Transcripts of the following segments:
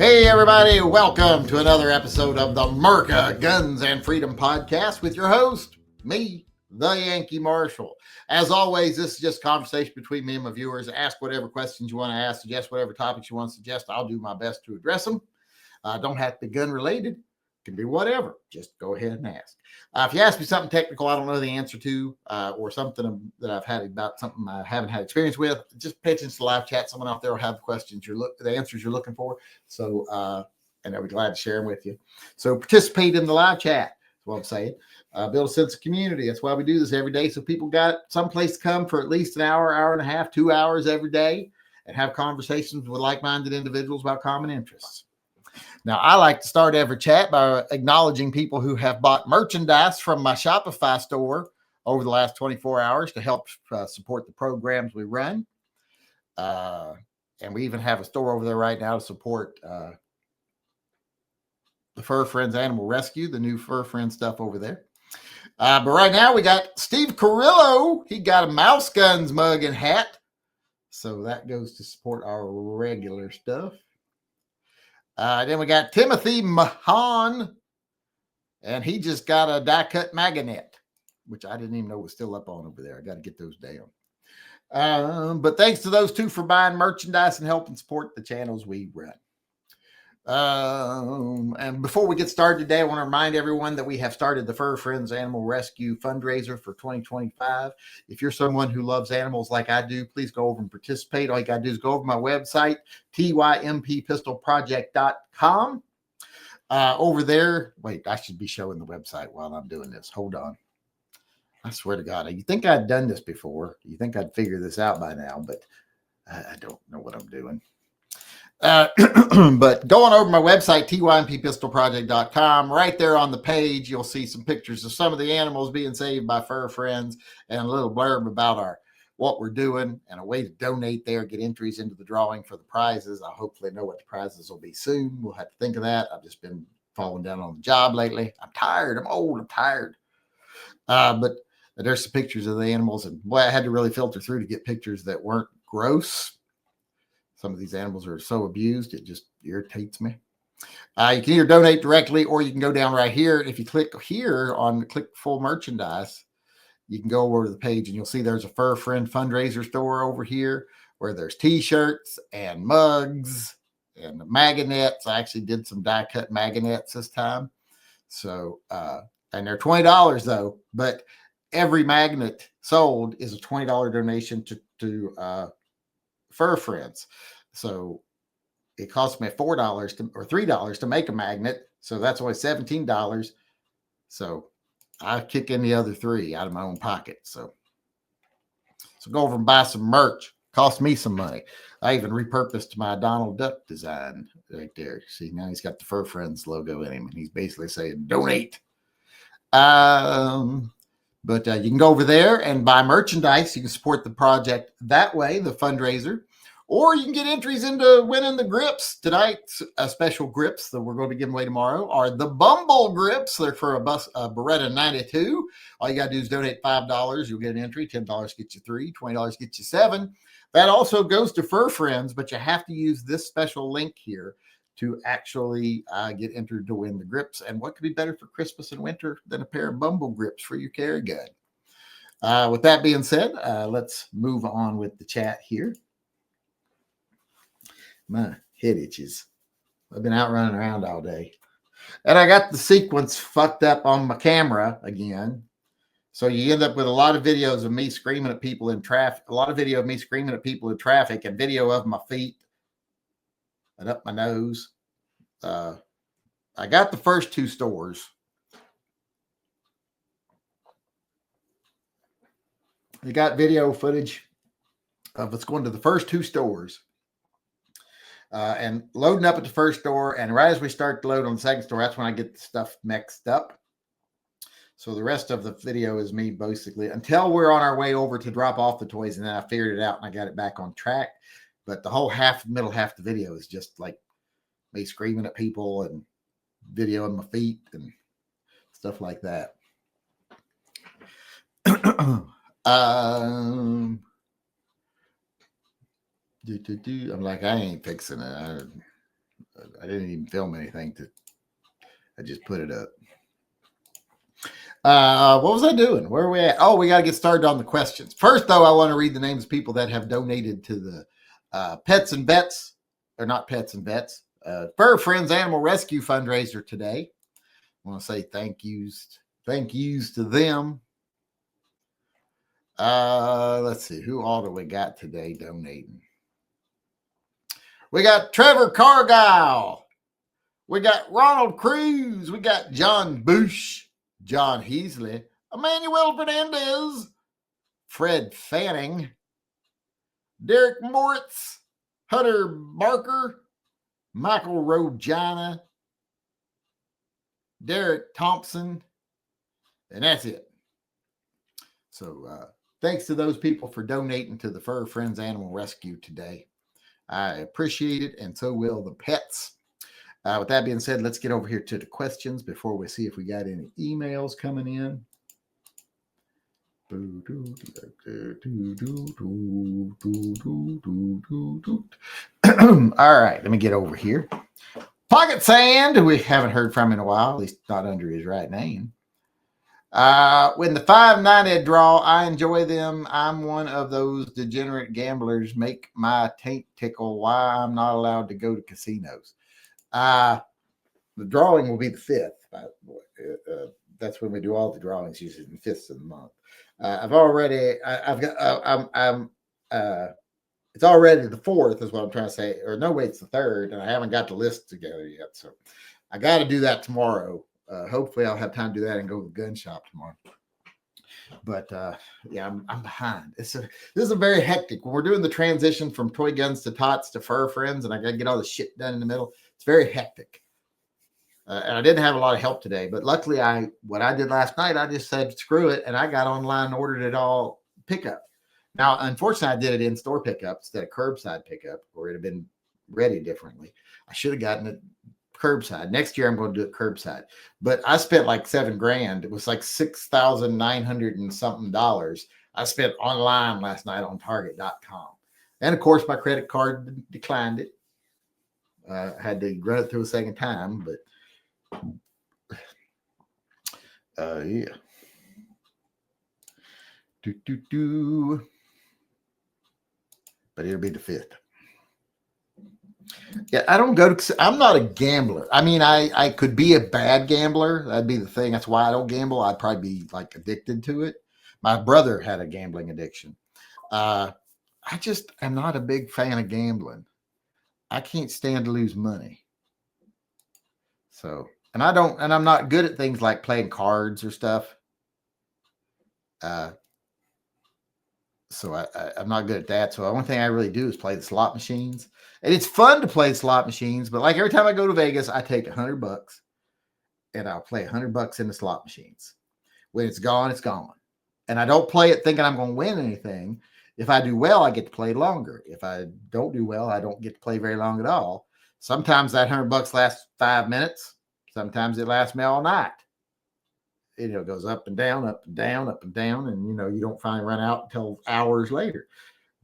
Hey everybody, welcome to another episode of the Merca Guns and Freedom Podcast with your host, me, the Yankee Marshal. As always, this is just conversation between me and my viewers. Ask whatever questions you want to ask, suggest whatever topics you want to suggest. I'll do my best to address them. Don't have to be gun related. It can be whatever. Just go ahead and ask. If you ask me something technical I don't know the answer to, or something that I've had about something I haven't had experience with, just pay attention to the live chat. Someone out there will have the questions the answers you're looking for. So, and I'll be glad to share them with you. So participate in the live chat. That's what I'm saying. Build a sense of community. That's why we do this every day. So people got someplace to come for at least an hour, hour and a half, 2 hours every day and have conversations with like-minded individuals about common interests. Now, I like to start every chat by acknowledging people who have bought merchandise from my Shopify store over the last 24 hours to help support the programs we run. And we even have a store over there right now to support the Fur Friends Animal Rescue, the new Fur Friends stuff over there. But right now we got Steve Carrillo. He got a Mouse Guns mug and hat. So that goes to support our regular stuff. Then we got Timothy Mahan, and he just got a die-cut magnet, which I didn't even know was still up on over there. I got to get those down. But thanks to those two for buying merchandise and helping support the channels we run. And before we get started today, I want to remind everyone that we have started the Fur Friends Animal Rescue fundraiser for 2025. If you're someone who loves animals like I do, please go over and participate. All you got to do is go over my website, TYMPpistolproject.com. Over there, wait, I should be showing the website while I'm doing this. Hold on. I swear to God, you think I'd done this before. You think I'd figure this out by now, but I don't know what I'm doing. But going over my website, TYMPpistolproject.com, right there on the page, you'll see some pictures of some of the animals being saved by Fur Friends and a little blurb about what we're doing and a way to donate there, get entries into the drawing for the prizes. I hopefully know what the prizes will be soon. We'll have to think of that. I've just been falling down on the job lately. I'm tired. I'm old. I'm tired. But there's some pictures of the animals, and boy, I had to really filter through to get pictures that weren't gross. Some of these animals are so abused, it just irritates me. You can either donate directly or you can go down right here. If you click here on click full merchandise, you can go over to the page and you'll see there's a Fur Friend fundraiser store over here where there's t-shirts and mugs and magnets. I actually did some die cut magnets this time. So, and they're $20 though, but every magnet sold is a $20 donation to Fur Friends. So it cost me $4 or $3 to make a magnet. So that's only $17. So I kick in the other $3 out of my own pocket. So go over and buy some merch. Cost me some money. I even repurposed my Donald Duck design right there. See, now he's got the Fur Friends logo in him, and he's basically saying donate. But you can go over there and buy merchandise. You can support the project that way, the fundraiser, or you can get entries into winning the grips. Tonight's special grips that we're going to be giving away tomorrow are the Bumble grips. They're for a Beretta 92. All you got to do is donate $5. You'll get an entry. $10 gets you 3. $20 gets you 7. That also goes to Fur Friends, but you have to use this special link here to actually get entered to win the grips. And what could be better for Christmas and winter than a pair of Bumble grips for your carry gun? With that being said, let's move on with the chat here. My head itches. I've been out running around all day. And I got the sequence fucked up on my camera again. So you end up with a lot of videos of me screaming at people in traffic, a lot of video of me screaming at people in traffic, and video of my feet and up my nose. I got the first 2 stores. I got video footage of us going to the first 2 stores and loading up at the first store. And right as we start to load on the second store, that's when I get the stuff mixed up. So the rest of the video is me basically until we're on our way over to drop off the toys. And then I figured it out and I got it back on track. But the whole middle half of the video is just like me screaming at people and videoing my feet and stuff like that. I'm like, I ain't fixing it. I didn't even film anything. I just put it up. What was I doing? Where are we at? Oh, we got to get started on the questions. First, though, I want to read the names of people that have donated to the Pets and Vets, or not Pets and Vets, Fur Friends Animal Rescue fundraiser today. I want to say thank yous to them. Let's see, who all do we got today donating? We got Trevor Cargile. We got Ronald Cruz. We got John Bush, John Heasley, Emmanuel Fernandez, Fred Fanning, Derek Moritz, Hunter Barker, Michael Rogina, Derek Thompson, and that's it. So thanks to those people for donating to the Fur Friends Animal Rescue today. I appreciate it, and so will the pets. With that being said, let's get over here to the questions before we see if we got any emails coming in. All right, let me get over here. Pocket Sand, we haven't heard from in a while, at least not under his right name. When the 590 draw, I enjoy them. I'm one of those degenerate gamblers. Make my taint tickle. Why I'm not allowed to go to casinos. The drawing will be the 5th. That's when we do all the drawings, usually the 5th of the month. It's already the 4th is what I'm trying to say. Or no, wait, it's the 3rd, and I haven't got the list together yet. So I got to do that tomorrow. Hopefully I'll have time to do that and go to the gun shop tomorrow. But yeah, I'm behind. This is a very hectic. When we're doing the transition from toy guns to tots to Fur Friends, and I got to get all the shit done in the middle. It's very hectic. And I didn't have a lot of help today, but luckily what I did last night, I just said, screw it. And I got online and ordered it all pickup. Now, unfortunately, I did it in-store pickup instead of curbside pickup, or it'd have been ready differently. I should have gotten it curbside. Next year, I'm going to do it curbside. But I spent like $7,000. It was like $6,900 and something dollars. I spent online last night on Target.com. And of course, my credit card declined it. I had to run it through a second time, but yeah. But it'll be the 5th. Yeah, I'm not a gambler. I mean, I could be a bad gambler. That'd be the thing. That's why I don't gamble. I'd probably be like addicted to it. My brother had a gambling addiction. I just am not a big fan of gambling. I can't stand to lose money. So, and I'm not good at things like playing cards or stuff. So I'm not good at that. So the only thing I really do is play the slot machines. And it's fun to play slot machines, but like every time I go to Vegas, I take $100 and I'll play $100 in the slot machines. When it's gone, it's gone. And I don't play it thinking I'm going to win anything. If I do well, I get to play longer. If I don't do well, I don't get to play very long at all. Sometimes that $100 lasts 5 minutes. Sometimes it lasts me all night. It goes up and down, up and down, up and down. And, you don't finally run out until hours later.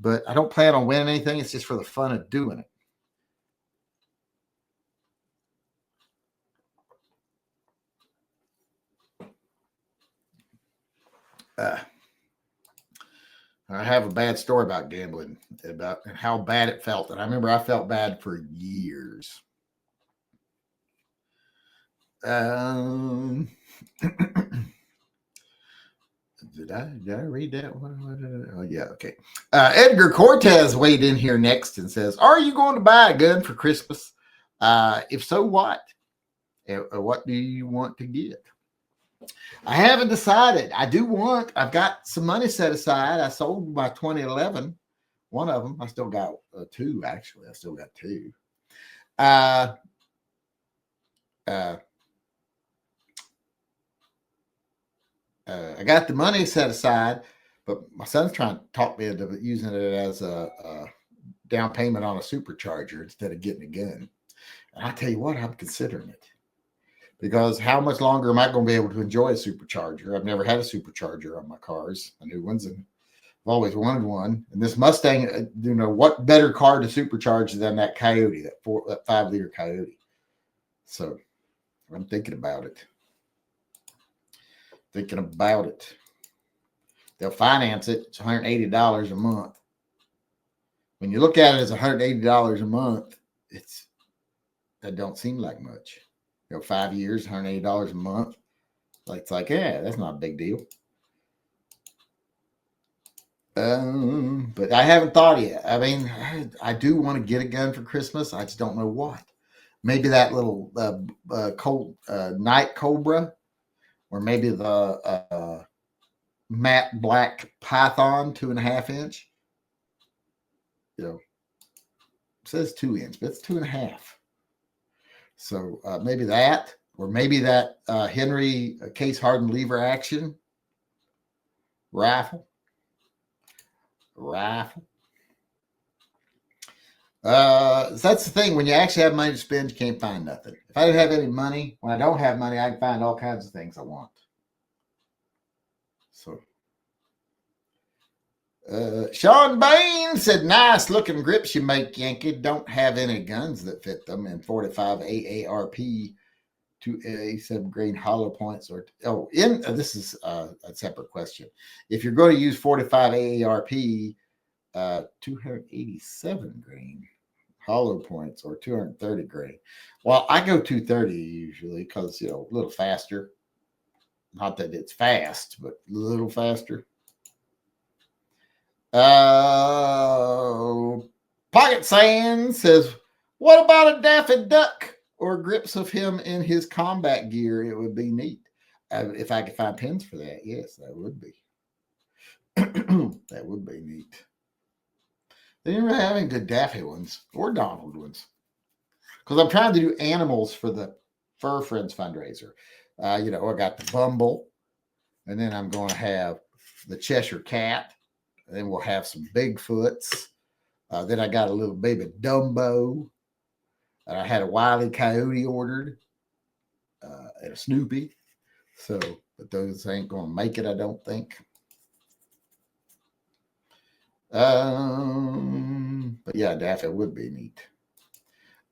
But I don't plan on winning anything. It's just for the fun of doing it. I have a bad story about gambling, about how bad it felt. And I remember I felt bad for years. Did I read that one? Oh, yeah, okay. Edgar Cortez weighed in here next and says, are you going to buy a gun for Christmas? If so, what? What do you want to get? I haven't decided. I've got some money set aside. I sold my 2011. One of them. I still got 2, actually. I still got 2. I got the money set aside, but my son's trying to talk me into using it as a down payment on a supercharger instead of getting a gun. And I tell you what, I'm considering it. Because how much longer am I going to be able to enjoy a supercharger? I've never had a supercharger on my cars, a new ones. And I've always wanted one. And this Mustang, what better car to supercharge than that Coyote, that 5-liter Coyote. So I'm thinking about it. They'll finance it. It's $180 a month. When you look at it as $180 a month, that don't seem like much. 5 years, $180 a month. It's like, yeah, that's not a big deal. But I haven't thought yet. I mean, I do want to get a gun for Christmas. I just don't know what. Maybe that little Night Cobra, or maybe the matte black Python 2.5 inch. It says 2 inch, but it's 2.5. So maybe that, or maybe that Henry case hardened lever action rifle. That's the thing. When you actually have money to spend, you can't find nothing. If I didn't have any money, when I don't have money, I can find all kinds of things I want. So, Sean Bain said, nice looking grips you make, Yankee. Don't have any guns that fit them. And 45 AARP 287 grain hollow points. This is a separate question. If you're going to use 45 AARP, 287 grain hollow points or 230 grain. Well, I go 230 usually because, a little faster. Not that it's fast, but a little faster. Pocket Sand says, what about a Daffy Duck or grips of him in his combat gear? It would be neat. If I could find pins for that, yes, that would be. That would be neat. They never have any good Daffy ones or Donald ones. Because I'm trying to do animals for the Fur Friends fundraiser. I got the Bumble, and then I'm going to have the Cheshire Cat, and then we'll have some Bigfoots. Then I got a little baby Dumbo, and I had a Wile E. Coyote ordered, and a Snoopy. So, but those ain't going to make it, I don't think. But yeah, Daffy would be neat.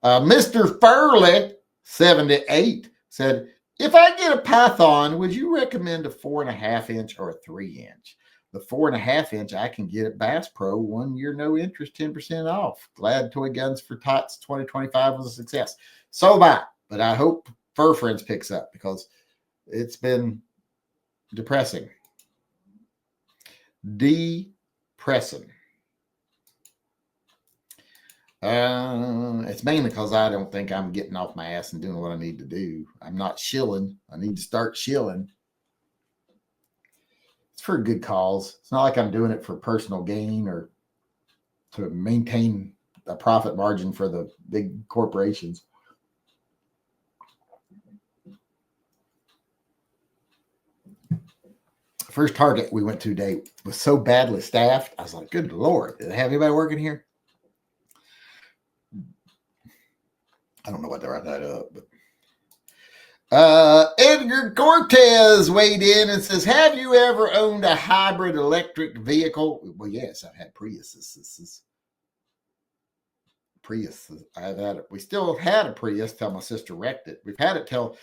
Mr. Furley, 78, said, if I get a Python, would you recommend a 4.5 inch or a 3 inch? The 4.5 inch I can get at Bass Pro, 1 year, no interest, 10% off. Glad Toy Guns for Tots 2025 was a success. So am I, but I hope Fur Friends picks up because it's been depressing. It's mainly because I don't think I'm getting off my ass and doing what I need to do. I'm not shilling. I need to start shilling. It's for a good cause. It's not like I'm doing it for personal gain or to maintain a profit margin for the big corporations. First Target we went to today was so badly staffed. I was like, good Lord, did they have anybody working here? I don't know what they wrote that up, but Edgar Cortez weighed in and says, have you ever owned a hybrid electric vehicle? Well, yes, I've had Priuses. I've had it. We still had a Prius till my sister wrecked it. We've had it till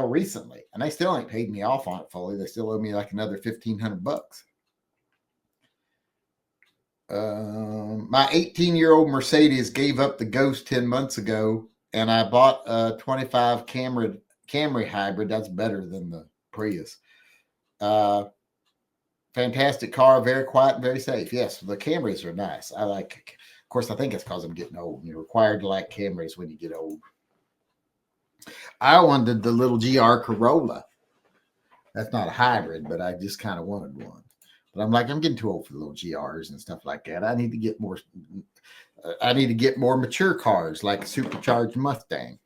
recently, and they still ain't paid me off on it fully. They still owe me like another $1,500. My 18-year-old Mercedes gave up the Ghost 10 months ago, and I bought a 25 Camry hybrid. That's better than the Prius. Fantastic car, very quiet and very safe. Yes, the Camrys are nice. I like. Of course, I think it's because I'm getting old. You're required to like Camrys when you get old. I wanted the little GR Corolla. That's not a hybrid, but I just kind of wanted one. But I'm getting too old for the little GRs and stuff like that. I need to get more. I need to get more mature cars like a supercharged Mustang.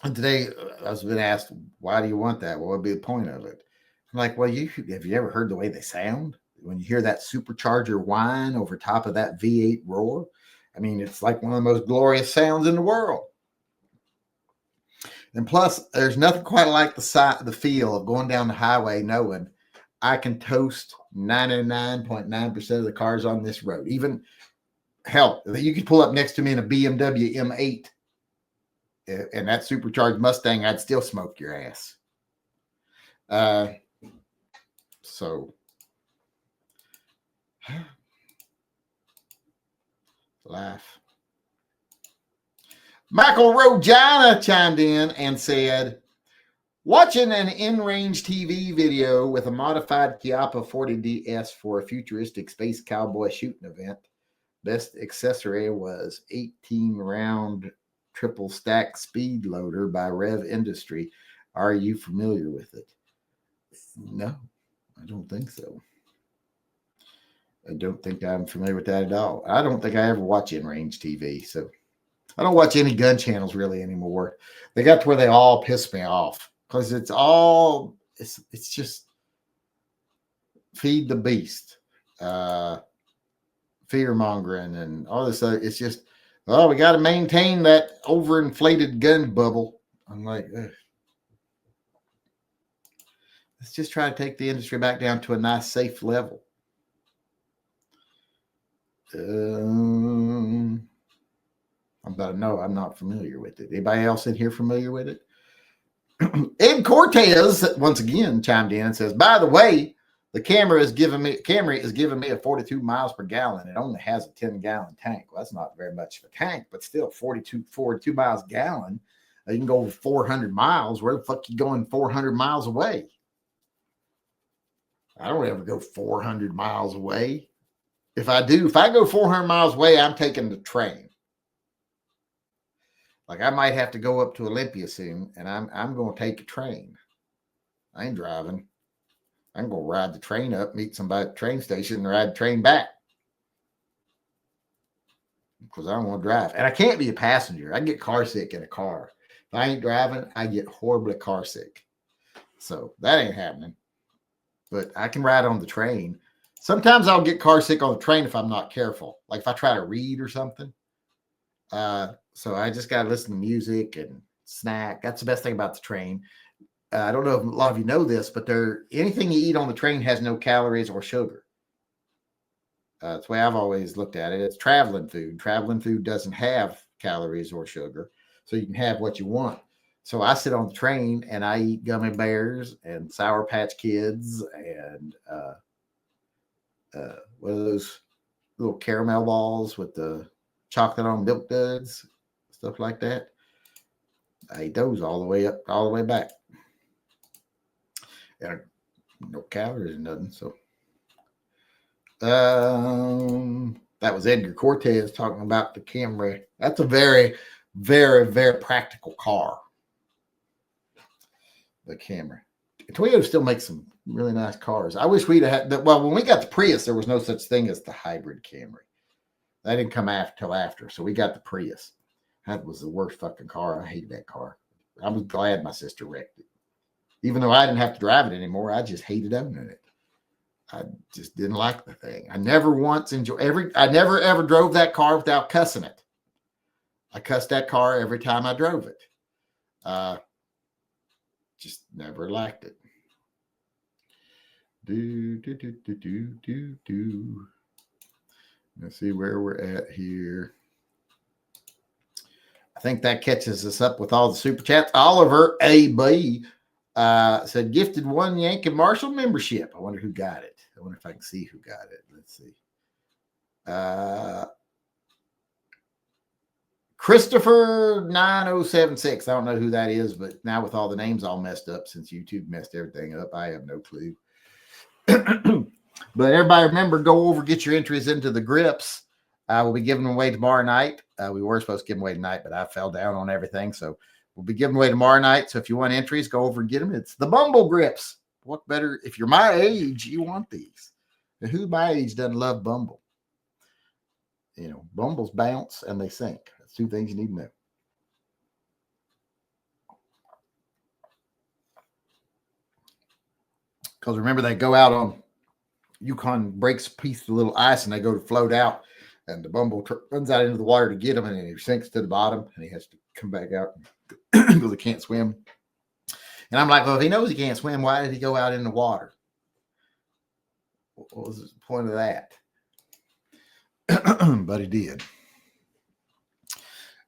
And today I was been asked, why do you want that? What would be the point of it? I'm like, well, have you ever heard the way they sound? When you hear that supercharger whine over top of that V8 roar, I mean, it's like one of the most glorious sounds in the world. And plus, there's nothing quite like the feel of going down the highway knowing I can toast 99.9% of the cars on this road. Even, hell, you could pull up next to me in a BMW M8 and that supercharged Mustang, I'd still smoke your ass. So, laugh. Michael Rogina chimed in and said, watching an in-range TV video with a modified Chiappa 40DS for a futuristic space cowboy shooting event. Best accessory was 18-round triple stack speed loader by Rev Industry. Are you familiar with it? No, I don't think so. I don't think I'm familiar with that at all. I don't think I ever watch in-range TV, so I don't watch any gun channels really anymore. They got to where they all piss me off because it's just feed the beast, fear mongering and all this other. It's just, we got to maintain that overinflated gun bubble. I'm like, ugh. Let's just try to take the industry back down to a nice, safe level. I'm not familiar with it. Anybody else in here familiar with it? Ed Cortez once again chimed in and says, by the way, the Camry is giving me a 42 miles per gallon. It only has a 10-gallon tank. Well, that's not very much of a tank, but still 42 miles a gallon. You can go over 400 miles. Where the fuck you going 400 miles away? I don't ever go 400 miles away. If I go 400 miles away, I'm taking the train. Like I might have to go up to Olympia soon, and I'm going to take a train. I ain't driving. I'm going to ride the train up, meet somebody at the train station, and ride the train back. Because I don't want to drive. And I can't be a passenger. I get car sick in a car. If I ain't driving, I get horribly car sick. So that ain't happening. But I can ride on the train. Sometimes I'll get car sick on the train if I'm not careful. Like if I try to read or something. So I just got to listen to music and snack. That's the best thing about the train. I don't know if a lot of you know this, but anything you eat on the train has no calories or sugar. That's the way I've always looked at it. It's traveling food. Traveling food doesn't have calories or sugar, so you can have what you want. So I sit on the train and I eat gummy bears and Sour Patch Kids and what are those little caramel balls with the chocolate on milk duds, stuff like that. I ate those all the way up, all the way back. And no calories or nothing. So that was Edgar Cortez talking about the Camry. That's a very, very, very practical car. The Camry. Toyota still makes some really nice cars. I wish we'd had that. Well, when we got the Prius, there was no such thing as the hybrid Camry. That didn't come till after. So we got the Prius. That was the worst fucking car. I hated that car. I was glad my sister wrecked it. Even though I didn't have to drive it anymore, I just hated owning it. I just didn't like the thing. I never once I never ever drove that car without cussing it. I cussed that car every time I drove it. Just never liked it. Let's see where we're at here. I think that catches us up with all the super chats. Oliver A.B. Said, gifted one Yankee Marshall membership. I wonder who got it. I wonder if I can see who got it. Let's see. Christopher 9076. I don't know who that is, but now with all the names all messed up since YouTube messed everything up, I have no clue. But everybody remember, go over, get your entries into the grips. We'll be giving them away tomorrow night. We were supposed to give them away tonight, but I fell down on everything. So we'll be giving away tomorrow night. So if you want entries, go over and get them. It's the Bumble grips. What better? If you're my age, you want these. And who my age doesn't love Bumble? You know, Bumbles bounce and they sink. That's two things you need to know. Because remember, they go out on Yukon, breaks a piece of little ice, and they go to float out. And the Bumble runs out into the water to get him, and he sinks to the bottom, and he has to come back out and because he can't swim. And I'm like, well, if he knows he can't swim, why did he go out in the water? What was the point of that? But he did.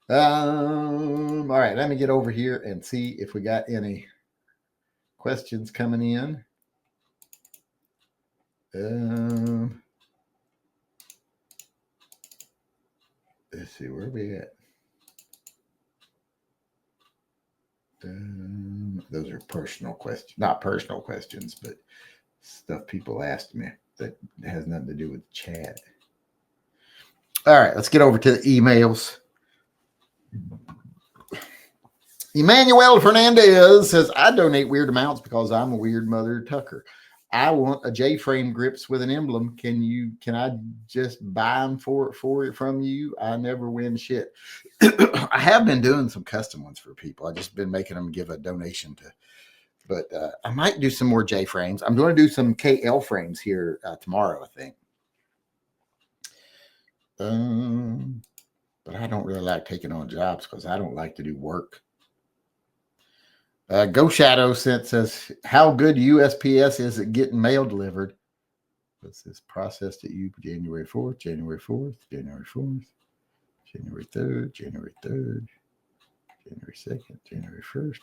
All right, let me get over here and see if we got any questions coming in. Let's see, where are we at? Those are personal questions, not personal questions, but stuff people asked me that has nothing to do with chat. All right, let's get over to the emails. Emmanuel Fernandez says, I donate weird amounts because I'm a weird mother tucker. I want a J-frame grips with an emblem. Can I just buy them from you? I never win shit. I have been doing some custom ones for people. I've just been making them give a donation to, but I might do some more J-frames. I'm going to do some KL frames here tomorrow, I think. But I don't really like taking on jobs because I don't like to do work. Go Shadow says, how good USPS is at getting mail delivered? What's this processed at you January 4th, January 4th, January 4th, January 3rd, January 3rd, January 2nd, January 1st.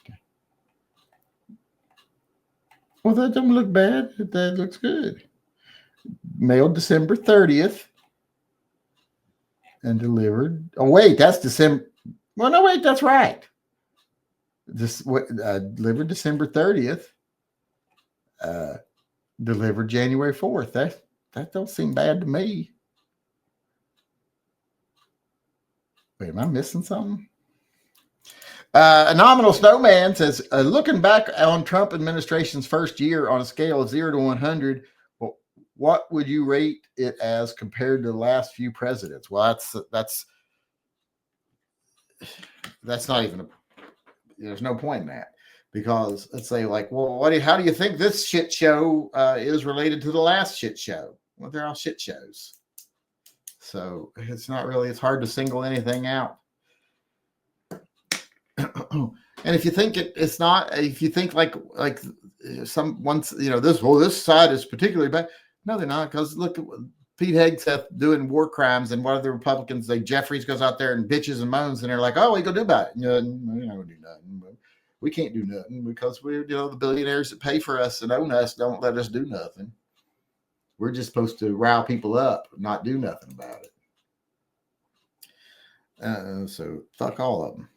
Well, that doesn't look bad. That looks good. Mailed December 30th and delivered. Oh, wait, that's December. Well, no, wait, that's right. This delivered December 30th. Delivered January 4th. That don't seem bad to me. Wait, am I missing something? A nominal snowman says, looking back on Trump administration's first year on a scale of 0 to 100, what would you rate it as compared to the last few presidents? Well, that's not even there's no point in that, because let's say like, well, how do you think this shit show is related to the last shit show? Well, they're all shit shows. So it's hard to single anything out. And if you think it's not, if you think like this side is particularly bad. No, they're not, because look at Pete Hegseth doing war crimes, and one of the Republicans, Jeffries, goes out there and bitches and moans, and they're like, "Oh, what are you gonna do about it?" We're not gonna do nothing. We can't do nothing because we're, the billionaires that pay for us and own us don't let us do nothing. We're just supposed to rile people up, not do nothing about it. So fuck all of them.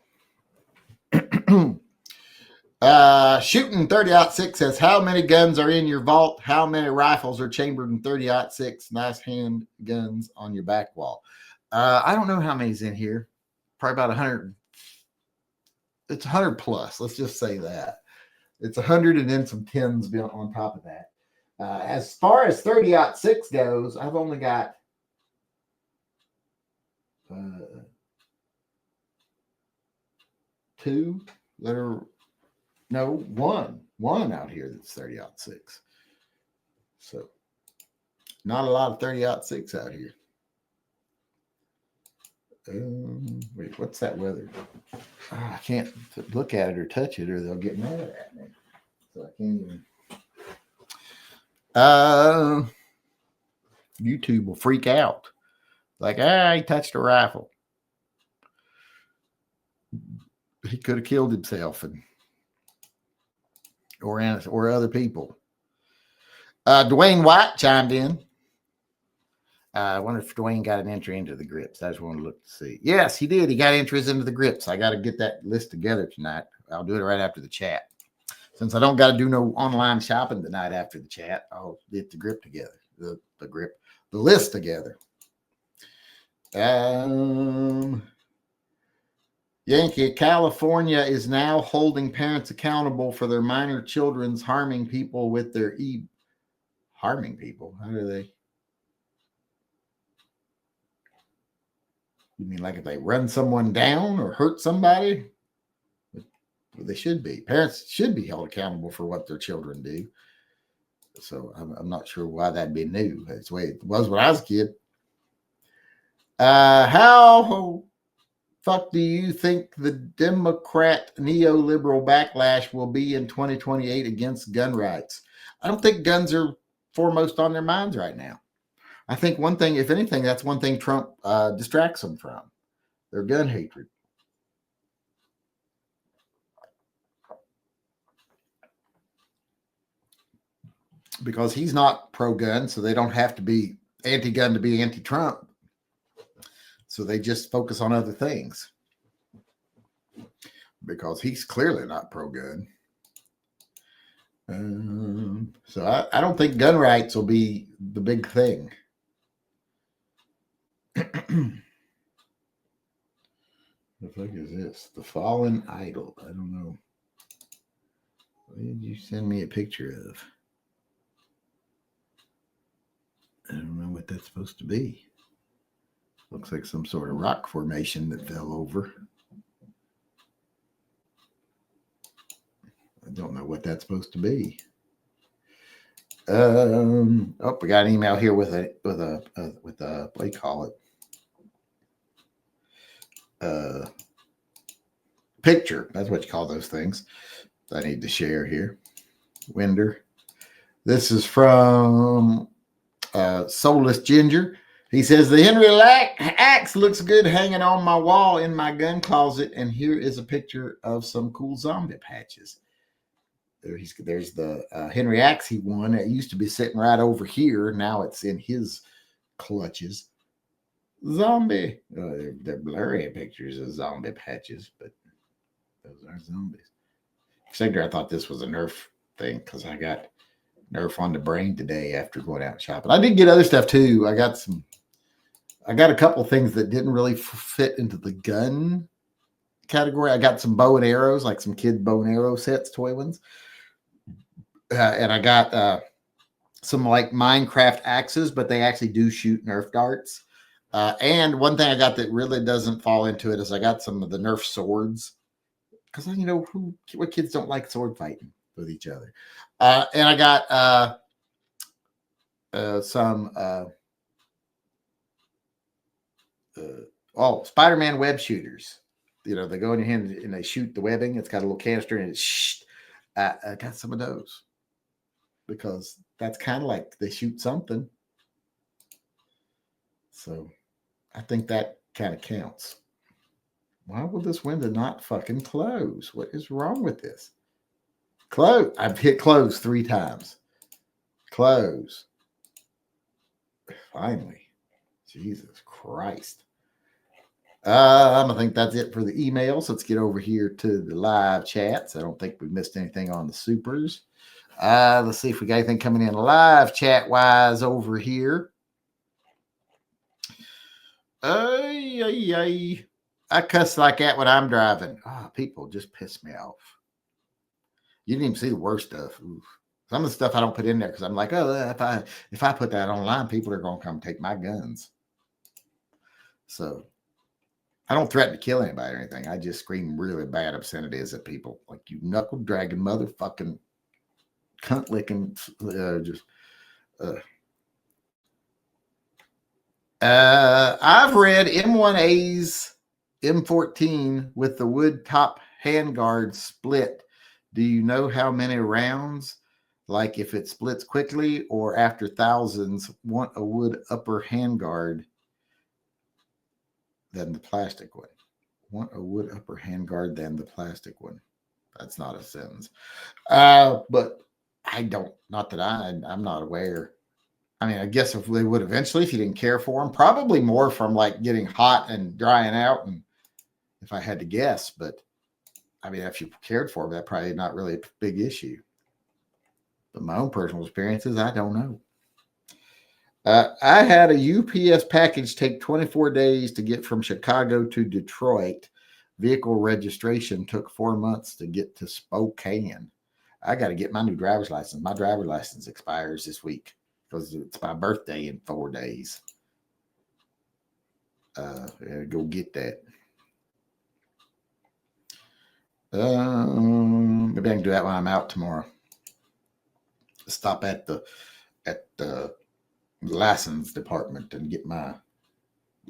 Shooting 30-06 says, how many guns are in your vault? How many rifles are chambered in 30-06? Nice hand guns on your back wall. I don't know how many's in here. Probably about 100. It's 100 plus. Let's just say that. It's 100 and then some 10s on top of that. As far as 30-06 goes, I've only got two that are, no, one out here that's 30-06. So not a lot of 30-06 out here. Wait, what's that weather? I can't look at it or touch it, or they'll get mad at me. So I can't even. YouTube will freak out. Like, he touched a rifle. He could have killed himself or other people. Dwayne White chimed in. I wonder if Dwayne got an entry into the grips. I just want to look to see. Yes, he did. He got entries into the grips. I got to get that list together tonight. I'll do it right after the chat. Since I don't got to do no online shopping tonight after the chat, I'll get the grip together. The list together. Yankee, California is now holding parents accountable for their minor children's harming people with their harming people. How do they? You mean like if they run someone down or hurt somebody? They should be. Parents should be held accountable for what their children do. So I'm not sure why that'd be new. That's the way it was when I was a kid. How fuck do you think the Democrat neoliberal backlash will be in 2028 against gun rights? I don't think guns are foremost on their minds right now. I think one thing, if anything, that's one thing Trump distracts them from, their gun hatred. Because he's not pro-gun, so they don't have to be anti-gun to be anti-Trump. So they just focus on other things. Because he's clearly not pro-gun. So I don't think gun rights will be the big thing. The fuck is this? The Fallen Idol. I don't know. What did you send me a picture of? I don't know what that's supposed to be. Looks like some sort of rock formation that fell over. I don't know what that's supposed to be. Oh, we got an email here with a what do you call it? Picture. That's what you call those things. I need to share here. Winder. This is from Soulless Ginger. He says, the Henry axe looks good hanging on my wall in my gun closet, and here is a picture of some cool zombie patches. There's the Henry axe he won. It used to be sitting right over here. Now it's in his clutches. Zombie. They're blurry pictures of zombie patches, but those aren't zombies. I thought this was a Nerf thing because I got Nerf on the brain today after going out shopping. I did get other stuff too. I got a couple things that didn't really fit into the gun category. I got some bow and arrows, like some kid bow and arrow sets, toy ones. And I got some like Minecraft axes, but they actually do shoot Nerf darts. And one thing I got that really doesn't fall into it is I got some of the Nerf swords. Because, you know, what kids don't like sword fighting with each other. And I got some Spider-Man web shooters. You know, they go in your hand and they shoot the webbing. It's got a little canister and it's I got some of those. Because that's kind of like they shoot something. So I think that kind of counts. Why will this window not fucking close? What is wrong with this? Close. I've hit close 3 times. Close. Finally. Jesus Christ. I don't think that's it for the emails. Let's get over here to the live chats. I don't think we missed anything on the supers. Let's see if we got anything coming in live chat wise over here. I cuss like that when I'm driving. People just piss me off. You didn't even see the worst stuff. Oof. Some of the stuff I don't put in there because I'm like, if I put that online, people are going to come take my guns. So I don't threaten to kill anybody or anything. I just scream really bad obscenities at people. Like, you knuckle dragging motherfucking cunt licking I've read M1A's M14 with the wood top handguard split. Do you know how many rounds? Like if it splits quickly or after thousands, want a wood upper handguard than the plastic one. Want a wood upper handguard than the plastic one. That's not a sentence. But I don't, not that I'm not aware. I mean, I guess if they would eventually, if you didn't care for them, probably more from like getting hot and drying out. And if I had to guess, but I mean, if you cared for them, that's probably not really a big issue. But my own personal experiences, I don't know. I had a UPS package take 24 days to get from Chicago to Detroit. Vehicle registration took 4 months to get to Spokane. I got to get my new driver's license. My driver's license expires this week because it's my birthday in 4 days. Go get that. Maybe I can do that when I'm out tomorrow. Stop at the license department and get my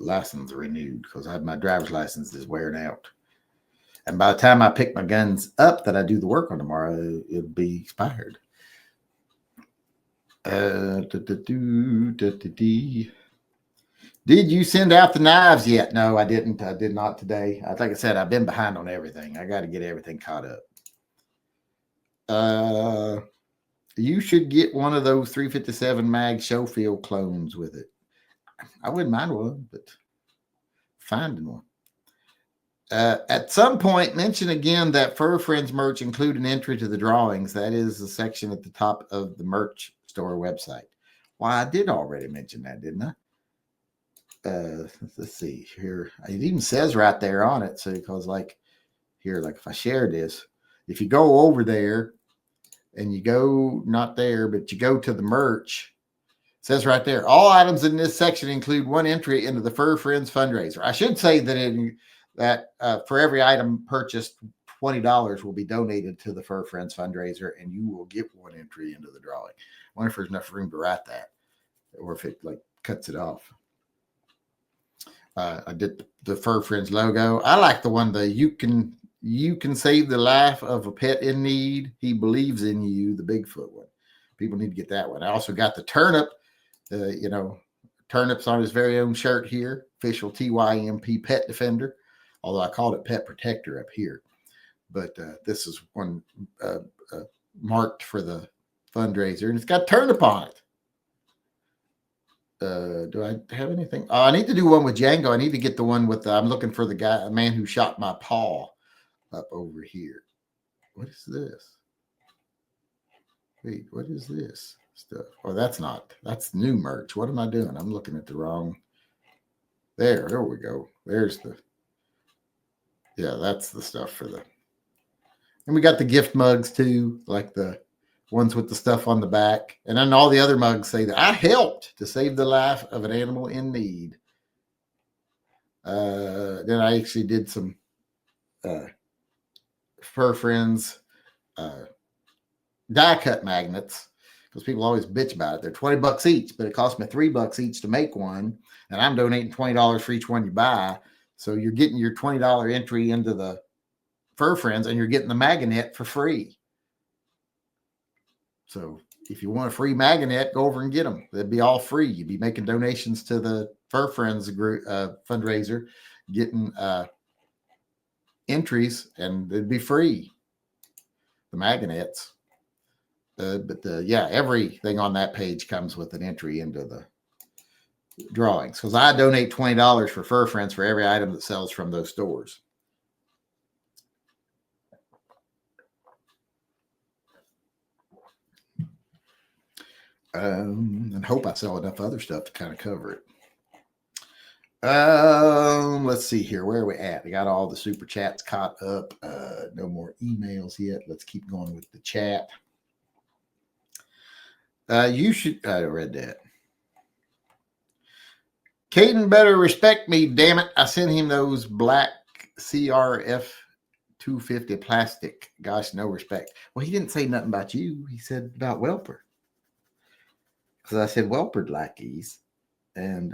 license renewed because my driver's license is wearing out. And by the time I pick my guns up that I do the work on tomorrow, it'll be expired. Did you send out the knives yet? No, I didn't. I did not today. Like I said, I've been behind on everything. I got to get everything caught up. You should get one of those 357 mag Schofield clones with it. I wouldn't mind one, but finding one. At some point, mention again that Fur Friends merch include an entry to the drawings. That is the section at the top of the merch store website. Well, I did already mention that, didn't I? Let's see here. It even says right there on it. So because like if I share this, if you go over there and you go not there, but you go to the merch, it says right there, all items in this section include one entry into the Fur Friends fundraiser. I should say that for every item purchased, $20 will be donated to the Fur Friends fundraiser, and you will get one entry into the drawing. I wonder if there's enough room to write that, or if it cuts it off. I did the Fur Friends logo. I like the one that you can save the life of a pet in need. He believes in you, the Bigfoot one. People need to get that one. I also got the turnip, turnips on his very own shirt here, official TYMP Pet Defender, although I called it Pet Protector up here. But this is one marked for the fundraiser, and it's got turnip on it. Do I have anything? I need to do one with Django. I need to get the one with, I'm looking for a man who shot my paw up over here. What is this? Wait, what is this stuff? Oh, that's new merch. What am I doing? I'm looking at the wrong. There we go. There's that's the stuff for and we got the gift mugs too, like the ones with the stuff on the back. And then all the other mugs say that I helped to save the life of an animal in need. Then I actually did some Fur Friends die cut magnets, because people always bitch about it. They're $20 each, but it cost me $3 each to make one. And I'm donating $20 for each one you buy. So you're getting your $20 entry into the Fur Friends, and you're getting the magnet for free. So if you want a free magnet, go over and get them. They'd be all free. You'd be making donations to the Fur Friends group fundraiser, getting entries, and it'd be free. The magnets. Everything on that page comes with an entry into the drawings, because I donate $20 for Fur Friends for every item that sells from those stores. And hope I sell enough other stuff to kind of cover it. Let's see here. Where are we at? I got all the super chats caught up. No more emails yet. Let's keep going with the chat. You should. I read that. Caden better respect me, damn it. I sent him those black CRF 250 plastic. Gosh, no respect. Well, he didn't say nothing about you. He said about Welper. Because I said Welper'd like these. And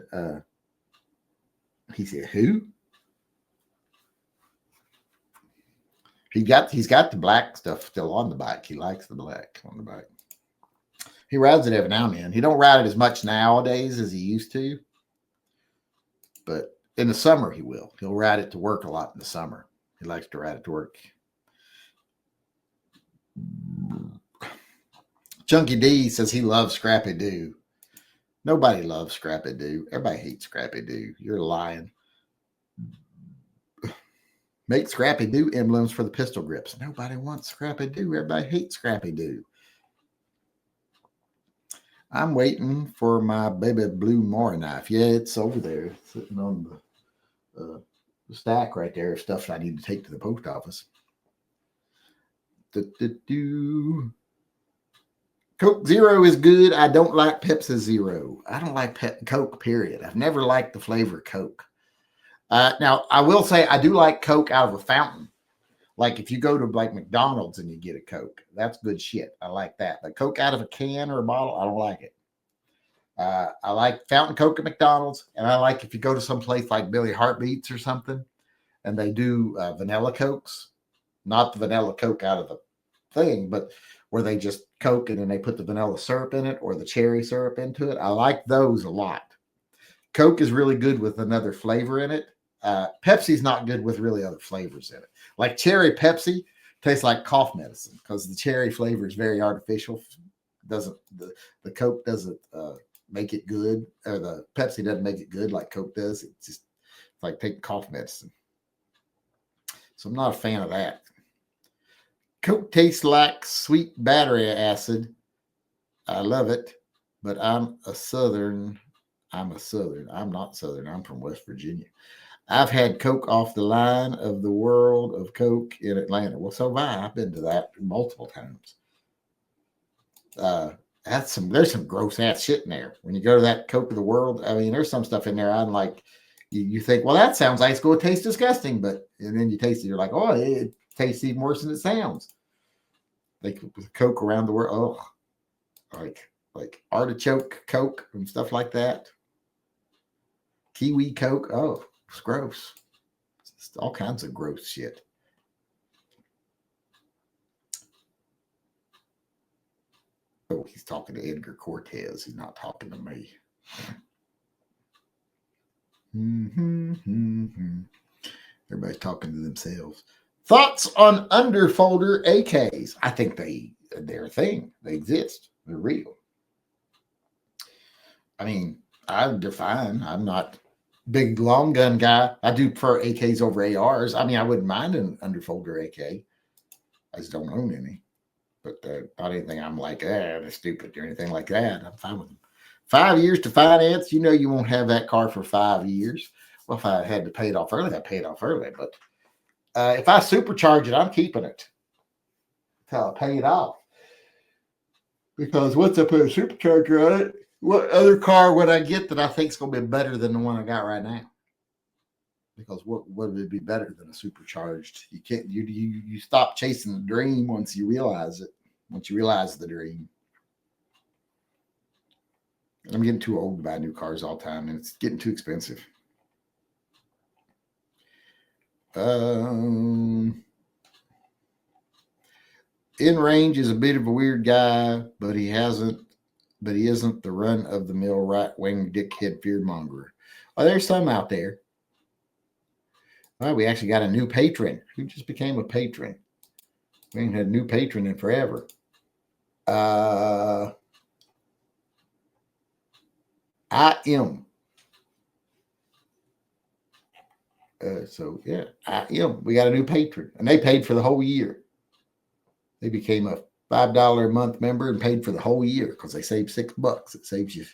he said, who? He's got the black stuff still on the bike. He likes the black on the bike. He rides it every now and then. He don't ride it as much nowadays as he used to. But in the summer, he will. He'll ride it to work a lot in the summer. He likes to ride it to work. Chunky D says he loves Scrappy Doo. Nobody loves Scrappy Doo. Everybody hates Scrappy Doo. You're lying. Make Scrappy Doo emblems for the pistol grips. Nobody wants Scrappy Doo. Everybody hates Scrappy Doo. I'm waiting for my baby blue Mora knife. Yeah, it's over there, sitting on the stack right there of stuff I need to take to the post office. Coke Zero is good. I don't like Pepsi Zero. I don't like Coke, period. I've never liked the flavor of Coke. Now, I will say I do like Coke out of a fountain. Like if you go to like McDonald's and you get a Coke, that's good shit. I like that. But Coke out of a can or a bottle, I don't like it. I like fountain Coke at McDonald's, and I like if you go to some place like Billy Heartbeats or something, and they do vanilla Cokes, not the vanilla Coke out of the thing, but where they just Coke and then they put the vanilla syrup in it or the cherry syrup into it. I like those a lot. Coke is really good with another flavor in it. Pepsi's not good with really other flavors in it. Like cherry Pepsi tastes like cough medicine because the cherry flavor is very artificial. Doesn't the Coke doesn't make it good, or the Pepsi doesn't make it good like Coke does. It's just like taking cough medicine. So I'm not a fan of that. Coke tastes like sweet battery acid. I love it, but I'm not Southern. I'm from West Virginia. I've had Coke off the line of the World of Coke in Atlanta. Well, so have I. I've been to that multiple times. There's some gross ass shit in there. When you go to that Coke of the World, I mean, there's some stuff in there I'm like, you think, well, that sounds like it's going to taste disgusting, and then you taste it, you're like, oh, it tastes even worse than it sounds. Like with Coke around the world, like artichoke Coke and stuff like that. Kiwi Coke, oh, it's gross. It's all kinds of gross shit. Oh, he's talking to Edgar Cortez. He's not talking to me. Everybody's talking to themselves. Thoughts on underfolder AKs? I think they're a thing. They exist. They're real. I mean, they're fine. I'm not big long gun guy. I do prefer AKs over ARs. I mean, I wouldn't mind an underfolder AK. I just don't own any. But not anything I'm like, they're stupid or anything like that. I'm fine with them. 5 years to finance, you won't have that car for 5 years. Well, if I had to pay it off early, I'd pay it off early. But if I supercharge it, I'm keeping it until I pay it off. Because once I put a supercharger on it, what other car would I get that I think is going to be better than the one I got right now? Because what would it be better than a supercharged? You can't. You stop chasing the dream once you realize it. Once you realize the dream. I'm getting too old to buy new cars all the time, and it's getting too expensive. In range is a bit of a weird guy, but he isn't the run of the mill right wing dickhead fear monger. Oh, there's some out there. Well, we actually got a new patron who just became a patron. We ain't had a new patron in forever. I am. I am. We got a new patron, and they paid for the whole year. They became a $5 a month member and paid for the whole year because they saved $6. It saves you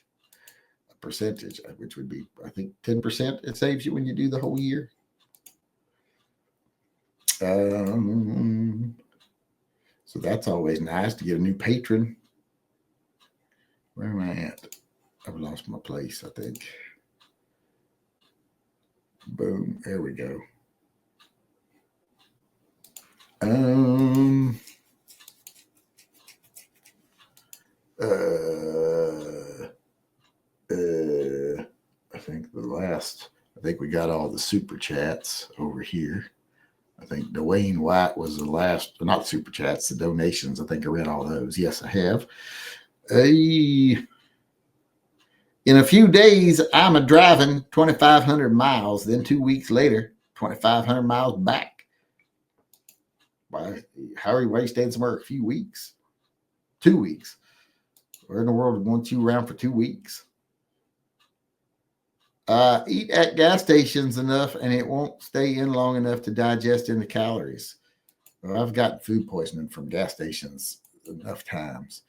a percentage, which would be, I think, 10%. It saves you when you do the whole year. So that's always nice to get a new patron. Where am I at? I've lost my place, I think. Boom. There we go. I think we got all the super chats over here. I think Dwayne White was the last, not super chats, the donations. I think I read all those. Yes, I have. In a few days, I'm driving 2,500 miles. Then 2 weeks later, 2,500 miles back. Why are you staying somewhere a few weeks? 2 weeks. Where in the world wants you around for 2 weeks? Eat at gas stations enough, and it won't stay in long enough to digest into calories. Well, I've gotten food poisoning from gas stations enough times.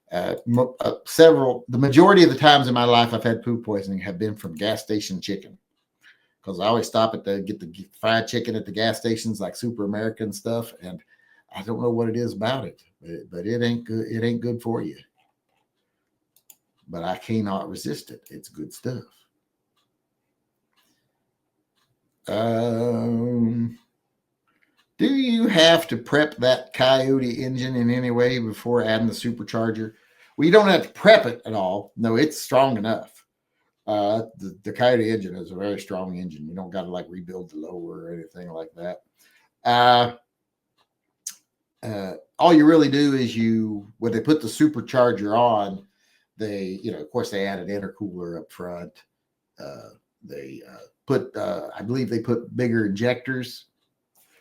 The majority of the times in my life I've had food poisoning have been from gas station chicken, because I always stop at get the fried chicken at the gas stations, like Super American stuff, and I don't know what it is about it, but it ain't good. It ain't good for you. But I cannot resist it. It's good stuff. Do you have to prep that Coyote engine in any way before adding the supercharger? Well, you don't have to prep it at all. No, it's strong enough. The Coyote engine is a very strong engine. You don't got to like rebuild the lower or anything like that. All you really do is when they put the supercharger on, they, of course, they added intercooler up front. They put, I believe they put bigger injectors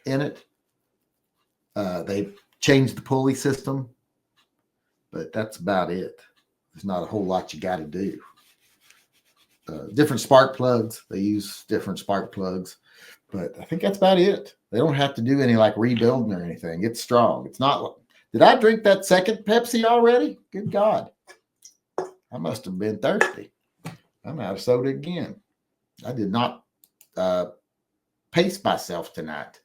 in it. They changed the pulley system, but that's about it. There's not a whole lot you got to do. Different spark plugs. They use different spark plugs, but I think that's about it. They don't have to do any like rebuilding or anything. It's strong. It's not. Did I drink that second Pepsi already? Good God. I must have been thirsty. I'm out of soda again. I did not pace myself tonight.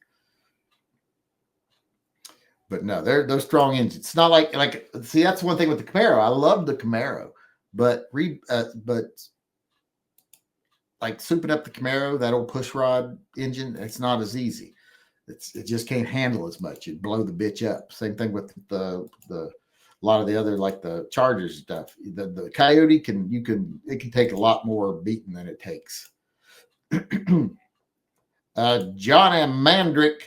But no, they're strong engines. It's not like see, that's one thing with the Camaro. I love the Camaro, but like souping up the Camaro, that old push rod engine, it's not as easy. It just can't handle as much. It'd blow the bitch up. Same thing with the a lot of the other, like the Chargers and stuff. The Coyote it can take a lot more beating than it takes. John M. Mandrick,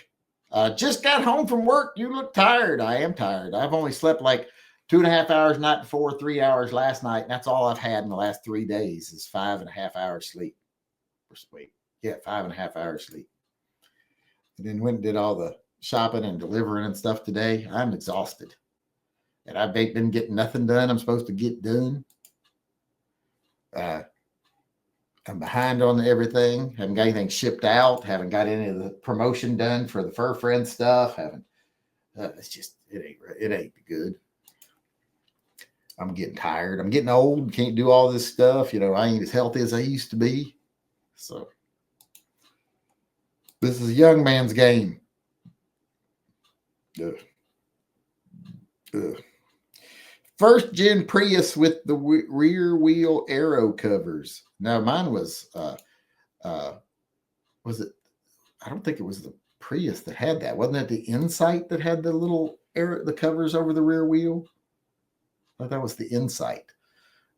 just got home from work. You look tired. I am tired. I've only slept like 2.5 hours night before, 3 hours last night. And that's all I've had in the last 3 days is 5.5 hours sleep. Wait, yeah, 5.5 hours sleep. And then went and did all the shopping and delivering and stuff today. I'm exhausted. And I've been getting nothing done I'm supposed to get done. I'm behind on everything. Haven't got anything shipped out. Haven't got any of the promotion done for the Fur Friend stuff. It's just, it ain't good. I'm getting tired. I'm getting old. Can't do all this stuff. I ain't as healthy as I used to be. So this is a young man's game. First gen Prius with the rear wheel aero covers. Now mine was it? I don't think it was the Prius that had that. Wasn't it the Insight that had the little the covers over the rear wheel? I thought that was the Insight.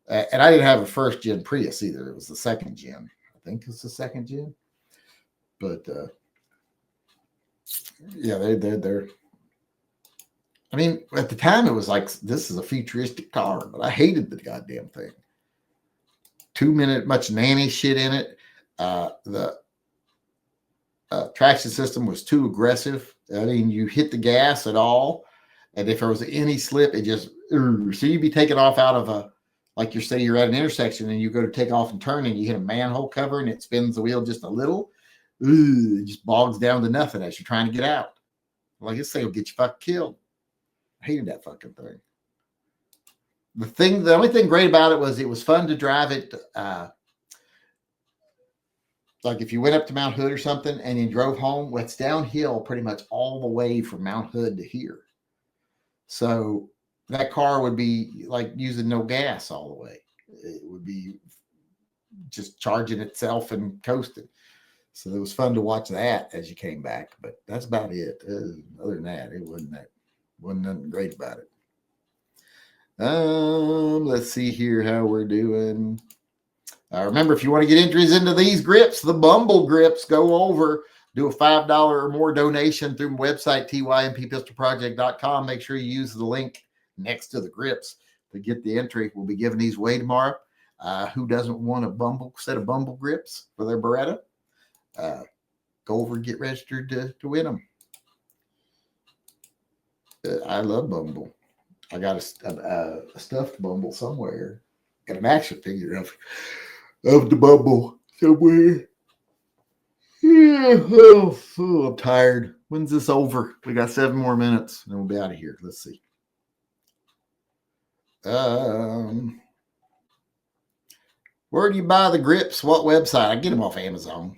And I didn't have a first gen Prius either. It was the second gen. I think it's the second gen. But yeah, they're. I mean, at the time it was like, this is a futuristic car, but I hated the goddamn thing. 2-minute, much nanny shit in it. The traction system was too aggressive. I mean, you hit the gas at all, and if there was any slip, it just, so you'd be taking off out of like you're at an intersection and you go to take off and turn and you hit a manhole cover and it spins the wheel just a little. It just bogs down to nothing as you're trying to get out. Like this thing will get you fucking killed. I hated that fucking thing. The only thing great about it was fun to drive it. Like if you went up to Mount Hood or something and you drove home, well, it's downhill pretty much all the way from Mount Hood to here. So that car would be like using no gas all the way. It would be just charging itself and coasting. So it was fun to watch that as you came back, but that's about it. Other than that, it wasn't nothing great about it. Let's see here how we're doing. Remember, if you want to get entries into these grips, the Bumble grips, go over, do a $5 or more donation through my website, TYMPPistolProject.com. Make sure you use the link next to the grips to get the entry. We'll be giving these away tomorrow. Who doesn't want a set of Bumble grips for their Beretta? Go over and get registered to win them. I love Bumble. I got a stuffed Bumble somewhere. Got an action figure of the Bumble somewhere. Yeah, I'm tired. When's this over? We got 7 more minutes and we'll be out of here. Let's see. Where do you buy the grips? What website? I get them off Amazon.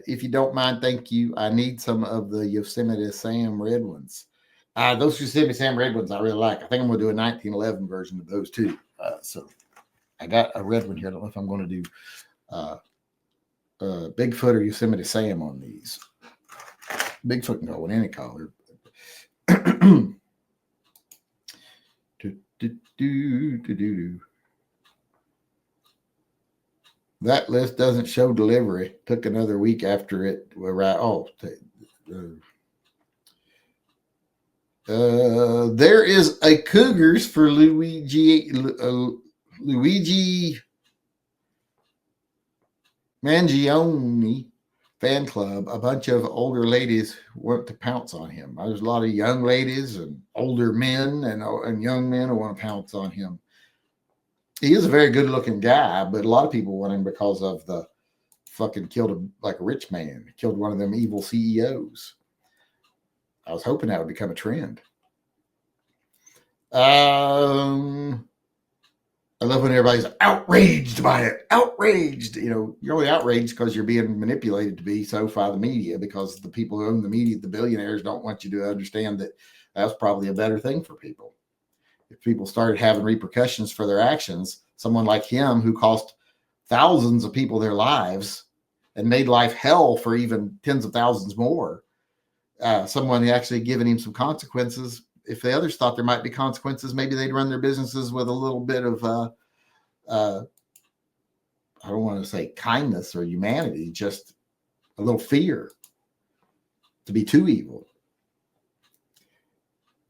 If you don't mind, thank you. I need some of the Yosemite Sam red ones. Those Yosemite Sam red ones I really like. I think I'm going to do a 1911 version of those too. So I got a red one here. I don't know if I'm going to do Bigfoot or Yosemite Sam on these. Bigfoot can go in any color. That list doesn't show delivery. Took another week after it. There is a Cougars for Luigi Mangione fan club. A bunch of older ladies want to pounce on him. There's a lot of young ladies and older men and young men who want to pounce on him. He is a very good looking guy, but a lot of people want him because of the fucking killed a rich man, killed one of them evil CEOs. I was hoping that would become a trend. I love when everybody's outraged by it. Outraged. You're only outraged because you're being manipulated to be so by the media, because the people who own the media, the billionaires, don't want you to understand that that's probably a better thing for people. If people started having repercussions for their actions, someone like him who cost thousands of people their lives and made life hell for even tens of thousands more, someone actually giving him some consequences. If the others thought there might be consequences, maybe they'd run their businesses with a little bit of, I don't want to say kindness or humanity, just a little fear to be too evil.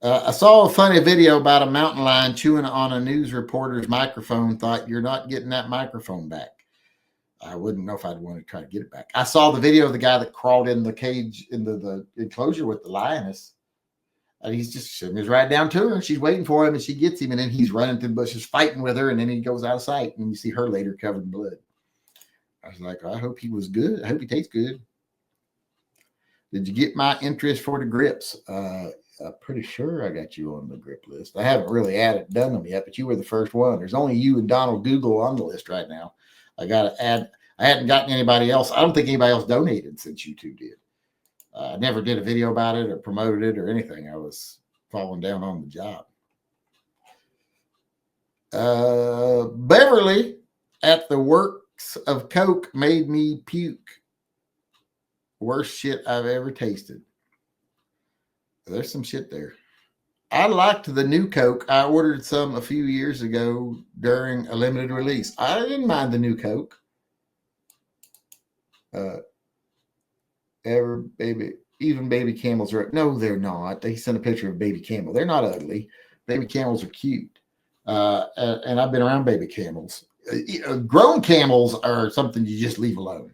I saw a funny video about a mountain lion chewing on a news reporter's microphone. Thought, you're not getting that microphone back. I wouldn't know if I'd want to try to get it back. I saw the video of the guy that crawled in the cage, in the enclosure with the lioness. And he's just sitting right down to her, and she's waiting for him, and she gets him, and then he's running through the bushes fighting with her, and then he goes out of sight, and you see her later covered in blood. I was like, I hope he was good. I hope he tastes good. Did you get my interest for the grips? I'm pretty sure I got you on the grip list. I haven't really done them yet, but you were the first one. There's only you and Donald Google on the list right now. I got to add. I hadn't gotten anybody else. I don't think anybody else donated since you two did. I never did a video about it or promoted it or anything. I was falling down on the job. Beverly at the Works of Coke made me puke. Worst shit I've ever tasted. There's some shit there. I liked the new Coke. I ordered some a few years ago during a limited release. I didn't mind the new Coke. Even baby camels are, no, they're not. They sent a picture of a baby camel. They're not ugly. Baby camels are cute. And I've been around baby camels. Grown camels are something you just leave alone.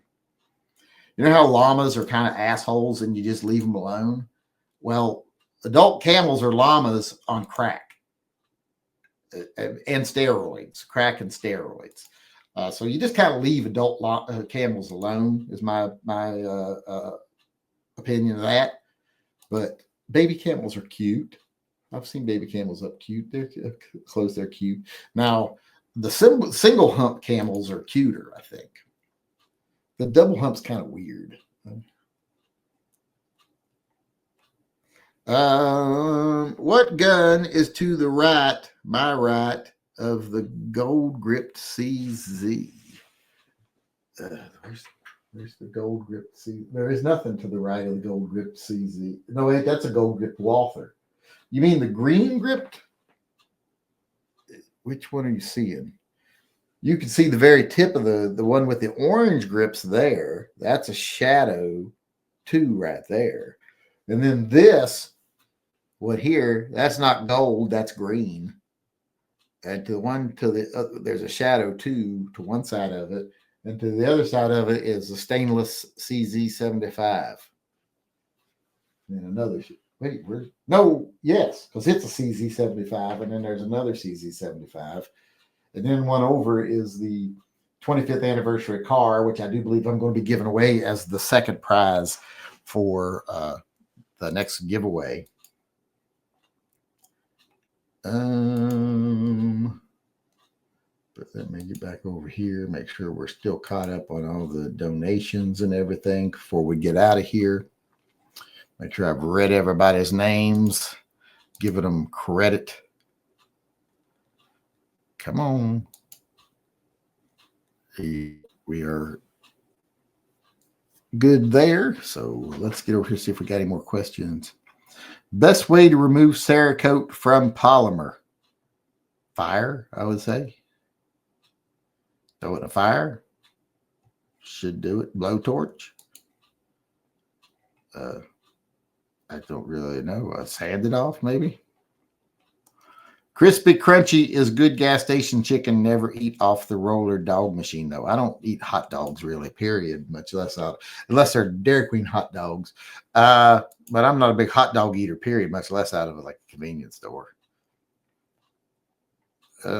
You know how llamas are kind of assholes and you just leave them alone? Well, adult camels are llamas on crack and steroids, crack and steroids. So you just kind of leave adult camels alone is my opinion of that. But baby camels are cute. I've seen baby camels up cute. They're close. They're cute. Now, the single hump camels are cuter, I think. The double hump's kind of weird. What gun is to the right, my right, of the gold gripped CZ? Where's the gold gripped CZ? There is nothing to the right of the gold gripped CZ. No, wait, that's a gold gripped Walther. You mean the green gripped? Which one are you seeing? You can see the very tip of the one with the orange grips there. That's a Shadow 2 right there. And then this one here, that's not gold, that's green. And to the one to the other, there's a Shadow 2 to one side of it. And to the other side of it is a stainless CZ75. And another, wait, where's, no, yes, because it's a CZ75. And then there's another CZ75. And then one over is the 25th anniversary car, which I do believe I'm going to be giving away as the second prize for the next giveaway. But let me get back over here, make sure we're still caught up on all the donations and everything before we get out of here. Make sure I've read everybody's names, giving them credit. Come on. We are good there. So let's get over here, see if we got any more questions. Best way to remove Cerakote from polymer. Fire, I would say. Throw it in a fire. Should do it. Blowtorch. I don't really know. Sand it off, maybe. Crispy Crunchy is good gas station chicken. Never eat off the roller dog machine, though. I don't eat hot dogs, really, period. Much less unless they're Dairy Queen hot dogs. But I'm not a big hot dog eater, period. Much less out of a convenience store. Where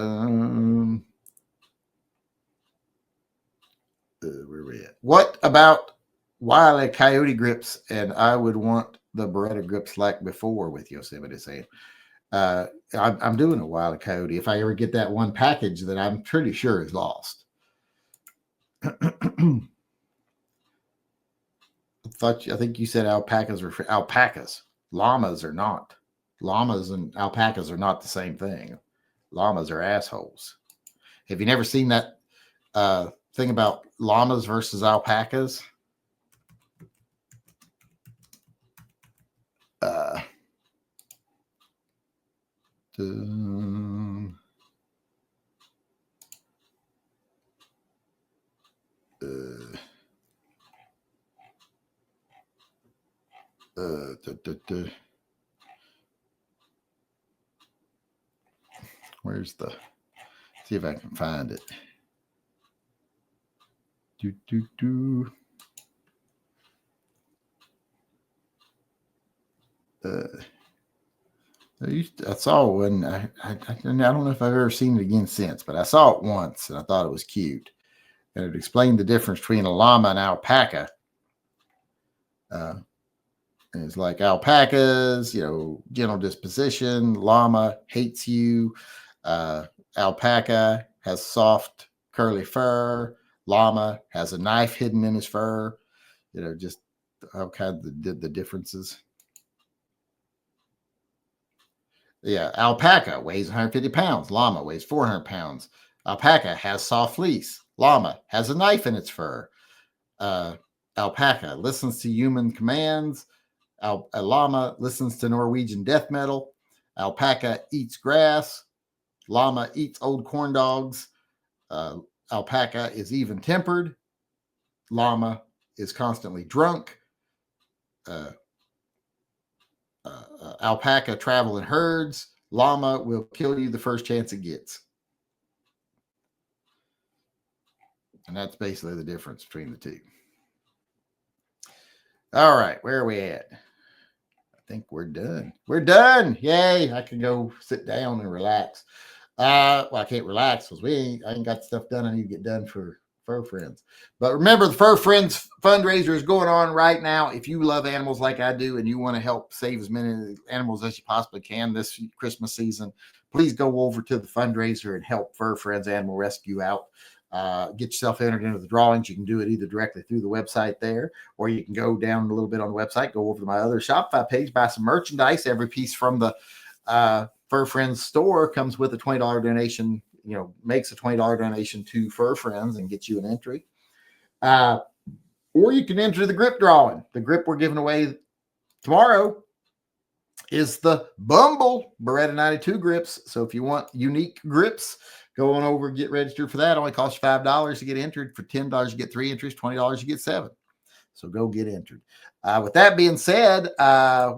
are we at? What about Wile E. Coyote grips? And I would want the Beretta grips like before with Yosemite saying. I'm doing a Wile E. Coyote. If I ever get that one package that I'm pretty sure is lost. I think you said alpacas were alpacas. Llamas are not. Llamas and alpacas are not the same thing. Llamas are assholes. Have you never seen that thing about llamas versus alpacas? Where's the? See if I can find it. I saw one. I don't know if I've ever seen it again since, but I saw it once and I thought it was cute. And it explained the difference between a llama and alpaca. And it's like alpacas, gentle disposition. Llama hates you. Alpaca has soft, curly fur. Llama has a knife hidden in his fur. Just how kind of the differences. Yeah, alpaca weighs 150 pounds. Llama weighs 400 pounds. Alpaca has soft fleece. Llama has a knife in its fur. Alpaca listens to human commands. A llama listens to Norwegian death metal. Alpaca eats grass. Llama eats old corn dogs. Alpaca is even-tempered. Llama is constantly drunk. Alpaca travel in herds. Llama will kill you the first chance it gets. And that's basically the difference between the two. All right, where are we at? I think we're done. We're done. Yay. I can go sit down and relax. Well, I can't relax because I ain't got stuff done I need to get done for Fur Friends. But remember, the Fur Friends fundraiser is going on right now. If you love animals like I do and you want to help save as many animals as you possibly can this Christmas season, please go over to the fundraiser and help Fur Friends Animal Rescue out. Get yourself entered into the drawings. You can do it either directly through the website there, or you can go down a little bit on the website, go over to my other Shopify page, buy some merchandise. Every piece from the Fur Friends store comes with a $20 donation, makes a $20 donation to Fur Friends and gets you an entry. Or you can enter the grip drawing. The grip we're giving away tomorrow is the Bumble Beretta 92 grips. So if you want unique grips, go on over and get registered for that. It only costs you $5 to get entered. For $10, you get 3 entries. $20, you get 7. So go get entered. With that being said,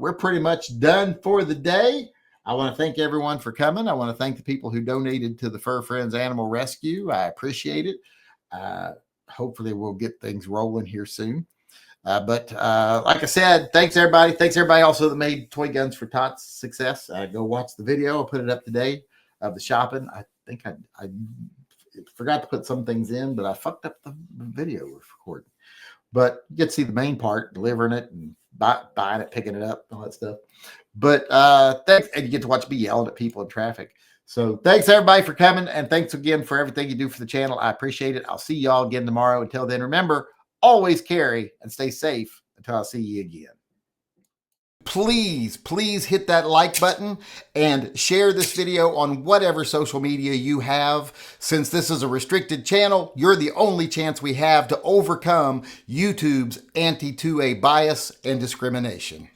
we're pretty much done for the day. I want to thank everyone for coming. I want to thank the people who donated to the Fur Friends Animal Rescue. I appreciate it. Hopefully we'll get things rolling here soon. But like I said, thanks everybody. Thanks everybody also that made Toy Guns for Tots success. Go watch the video. I'll put it up today of the shopping. I think I forgot to put some things in, but I fucked up the video recording. But you get to see the main part, delivering it and buying it, picking it up, all that stuff. But thanks, and you get to watch me yelling at people in traffic. So thanks everybody for coming, and thanks again for everything you do for the channel. I appreciate it. I'll see y'all again tomorrow. Until then, remember, always carry and stay safe until I see you again. Please hit that like button and share this video on whatever social media you have. Since this is a restricted channel, you're the only chance we have to overcome YouTube's anti-2A bias and discrimination.